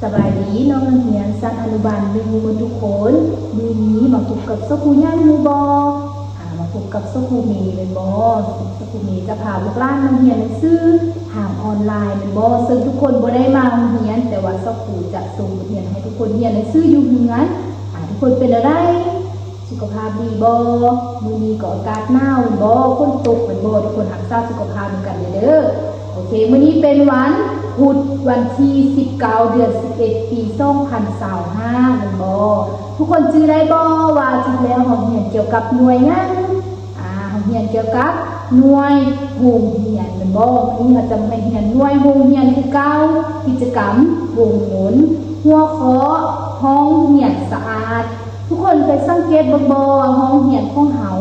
สบายดีน้องนักเรียนชั้นอนุบาลหนึ่งทุกคนมื้อนี้มาพบกับสกูย่างมือบอมาพบกับสกูเมย์เป็นบอสกูเมย์จะพาลูกหลานมาเรียนหนังสือทางออนไลน์เป็นบอซึ่งทุกคนบ่ได้มาเรียนแต่ว่าสกูจะส่งบทเรียนให้ทุกคนเรียนหนังสืออยู่เรือนทุกคนเป็นอะไรสุขภาพดีบอมื้อนี้ก็อากาศหนาวบอฝนตกเป็นบอทุกคนรักษาสุขภาพกันเด้อโอเคมื้อนี้เป็นวันพุธวันที่19เดือน11ปี2025เป็นบอทุกคนชื่อได้บอว่าจริงแล้วเราเรียนเกี่ยวกับหน่วยงานเราเรียนเกี่ยวกับหน่วยโรงเรียนเป็นบอนี่เราจะไม่เรียนหน่วยโรงเรียนคือเก้ากิจกรรมวงหมุนหัวข้อห้องเรียนสะอาดทุกคนเคยสังเกตบอห้องเรียนของเฮา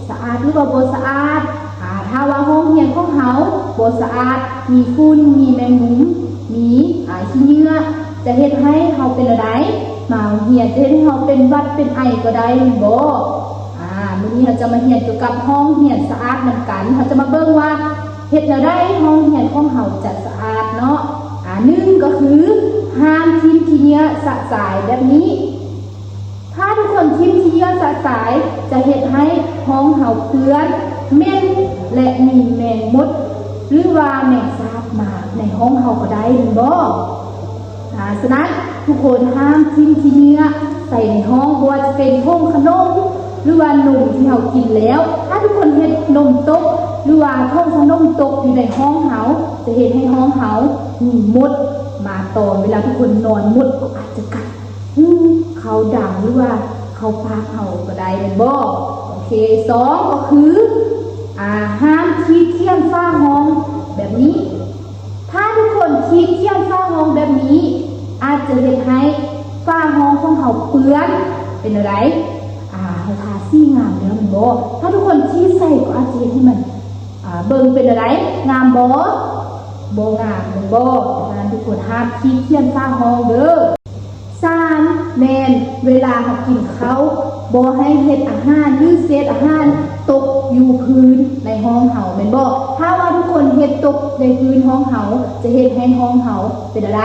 สะอาดหรือว่าบ่สะอาดถ้าว่าห้องเรียนของเฮาบ่สะอาดมีฝุ่นมีแมงมุมมีขี้เหงื่อจะเฮ็ดให้เฮาเป็นอะไรมาเรียนจะเฮ็ดให้เฮาเป็นหวัดเป็นไอก็ได้บ่มื้อนี้เราจะมาเรียนเกี่ยวกับห้องเรียนสะอาดเหมือนกันเราจะมาเบิ่งว่าเฮ็ดแล้วได้ห้องเรียนของเฮาจะสะอาดเนาะหนึ่งก็คือห้ามทิ้งขี้เหงื่อสะสายแบบนี้ถ้าทุกคนทิ้งขี้เหงื่อสะสายจะเฮ็ดให้ห้องเฮาเปื้อนเหม็นและมีแมงมดหรือว่าแมงสาบมาในห้องเฮาก็ได้บ่ฉะนั้นทุกคนห้ามทิ้งขี้เหงื่อใส่ในห้องบ่ว่าจะเป็นห้องขนมหรือว่านมที่เฮากินแล้วถ้าทุกคนเฮ็ดนมตกหรือว่าห้องขนมตกอยู่ในห้องเฮาจะเฮ็ดให้ห้องเฮามีมดมาตอมเวลาทุกคนนอนมดก็อาจจะกัดเขาดังหรือว่าเขาปากเฮาก็ได้บ่โอเค2ก็คือห้ามทิ้งเทียนฝ้าห้องแบบนี้ถ้าทุกคนทิ้งเทียนฝ้าห้องแบบนี้อาจจะเฮ็ดให้ฝ้าห้องของเฮาเปื้อนเป็นอะไรให้ทาสีงามแล้วมันบ่ถ้าทุกคนทิ้งใส่ก็อาจจะเฮ็ดให้มันเบิ่งเป็นอะไรงามบ่งามมันบ่ฉะนั้นทุกคนห้ามทิ้งเทียนฝ้าห้องเด้อ3แม่นเวลาเรากินข้าวบ่ให้เฮ็ดอาหารหรือเศษอาหารตกอยู่พื้นในห้องเฮาแม่นบ่ถ้าว่าทุกคนเฮ็ดตกในพื้นห้องเฮาจะเฮ็ดให้ห้องเฮาเป็นอะไร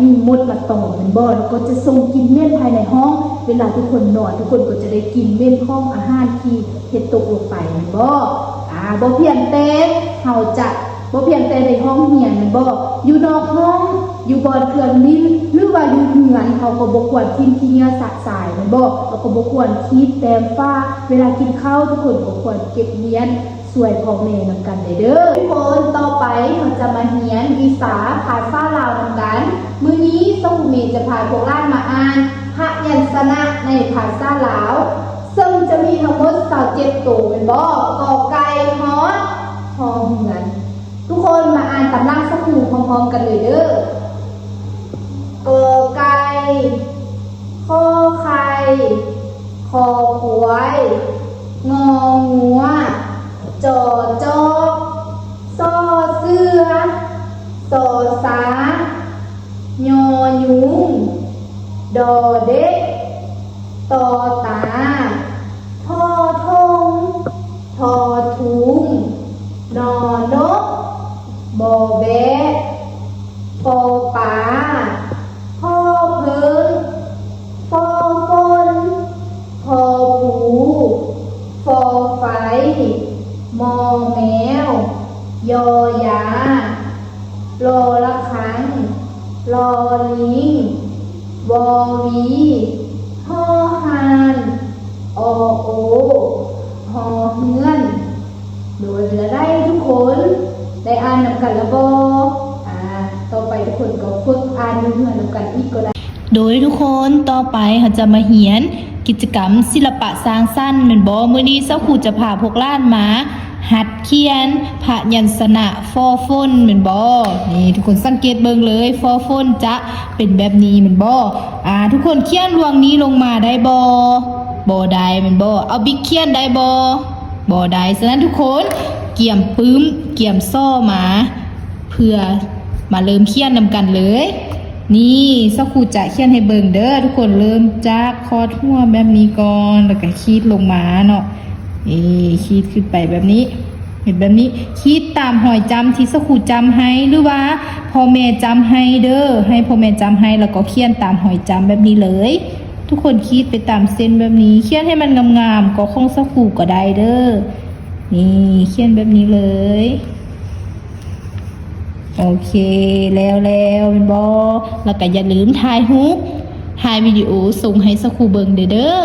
มีมดมาตอมแม่นบ่แล้วก็จะส่งกลิ่นเหม็นภายในห้องเวลาทุกคนนอนทุกคนก็จะได้กลิ่นเหม็นของอาหารที่เฮ็ดตกลงไปแม่นบ่บ่เพียงแต่เฮาจะบ่เพียงแต่ในห้องเรียนแม่นบ่อยู่นอกห้องอยู่บนเครื่องบินหรือว่าอยู่เรือนเขาก็บ่ควรทิ้งขี้เหงื่อสะสายแม่นบ่แล้วก็บ่ควรคิดแต้มฟ้าเวลากินข้าวทุกคนก็ควรเก็บเรียนช่วยพ่อแม่นำกันเด้อทุกคนต่อไปเราจะมาเรียนภาษาลาวนำกันมื้อนี้สมุเมจะพาพวกเรามาอ่านพยัญชนะในภาษาลาวซึ่งจะมีทั้งหมด27ตัวแม่นบ่กอไก่ฮอดฮอเหือนทุกคนมาอ่านตำราสักครู่พร้อมๆกันเลยเด้อกอไก่ขอไข่คอควายงองัวจอจอกซอเสือสอสายอยุงดอเด็กตอตาทอทงทอถุงนอนกบอแบะปอปลาพ่อเพิงฟอฝนพอผูฟอไฟมอแมวยอยารอละคังรอลิงวอวีฮอหานอโอฮอเฮือนโดยจะได้ทุกคนได้อ่านนำกันแล้วบ่ต่อไปทุกคนก็ฝึกอ่านเพื่อนนำกันอีกก็ได้โดยทุกคนต่อไปเราจะมาเรียนกิจกรรมศิลปะสร้างสรรค์แม่นบ่มื้อนี้เจ้าครูจะพาพวกหลานมาหัดเขียนพยัญชนะฟอฝนแม่นบ่นี่ทุกคนสังเกตเบิ่งเลยฟอฝนจะเป็นแบบนี้แม่นบ่ทุกคนเขียนรวงนี้ลงมาได้บ่ได้แม่นบ่เอาบิ๊กเขียนได้บ่ได้ฉะนั้นทุกคนเกี่ยมปึ้มเกี่ยมซ้อมาเพื่อมาเริ่มเขียนนำกันเลยนี่สักครู่จะเขียนให้เบิ่งเด้อทุกคนเริ่มจากคอทั่วแบบนี้ก่อนแล้วก็ขีดลงมาเนาะขีดขึ้นไปแบบนี้ เห็นแบบนี้คิดตามหอยจำที่สครูจำให้หรือว่าพ่อแม่จำให้เด้อให้พ่อแม่จำให้แล้วก็เขียนตามหอยจำแบบนี้เลย ทุกคนคิดไปตามเส้นแบบนี้เขียนให้มันงามๆก็คงสครูก็ได้เด้อนี่เขียนแบบนี้เลยโอเคแล้วเป็นบอแล้วก็อย่าลืมถ่ายรูปถ่ายวิดีโอส่งให้สครูเบิ่งเด้อ